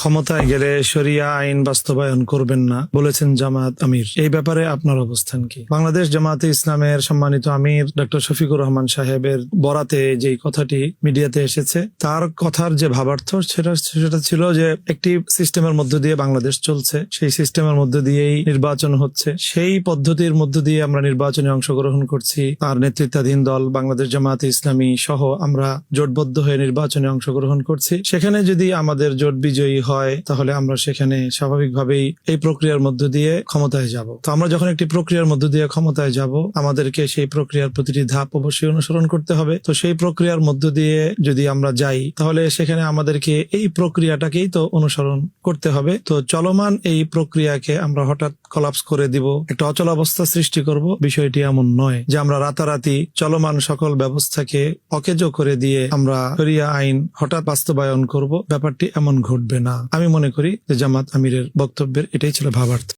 ক্ষমতায় গেলে শরিয়া আইন বাস্তবায়ন করবেন না বলেছেন জামাত আমির। এই ব্যাপারে আপনার অবস্থান কি? বাংলাদেশ জামাতে ইসলামের সম্মানিত আমির ডক্টর শফিকুর রহমান সাহেবের বরাতে যে কথাটি মিডিয়াতে এসেছে, তার কথার যে ভাবার্থ সেটা ছিল যে একটি সিস্টেমের মধ্য দিয়ে বাংলাদেশ চলছে, সেই সিস্টেমের মধ্য দিয়েই নির্বাচন হচ্ছে, সেই পদ্ধতির মধ্য দিয়ে আমরা নির্বাচনে অংশগ্রহণ করছি। তার নেতৃত্বাধীন দল বাংলাদেশ জামাতে ইসলামী সহ আমরা জোটবদ্ধ হয়ে নির্বাচনে অংশগ্রহণ করছি। সেখানে যদি আমাদের জোট বিজয়ী হয় তাহলে আমরা সেখানে স্বাভাবিকভাবেই এই প্রক্রিয়ার মধ্য দিয়ে ক্ষমতায় যাব। তো আমরা যখন একটি প্রক্রিয়ার মধ্য দিয়ে ক্ষমতায় যাব, আমাদেরকে সেই প্রক্রিয়ার প্রতিটি ধাপ অবশ্যই অনুসরণ করতে হবে। তো সেই প্রক্রিয়ার মধ্য দিয়ে যদি আমরা যাই তাহলে সেখানে আমাদেরকে এই প্রক্রিয়াটাকেই তো অনুসরণ করতে হবে। তো চলমান এই প্রক্রিয়াকে আমরা হঠাৎ কলাপস করে দিব, একটা অচল অবস্থা সৃষ্টি করব, বিষয়টি এমন নয় যে আমরা রাতারাতি চলমান সকল ব্যবস্থাকে অকেজো করে দিয়ে আমরা শরিয়া আইন হঠাৎ বাস্তবায়ন করব। ব্যাপারটি এমন ঘটবে না। আমি মনে করি যে জামাত আমিরের বক্তব্যের এটাই ছিল ভাবার্থ।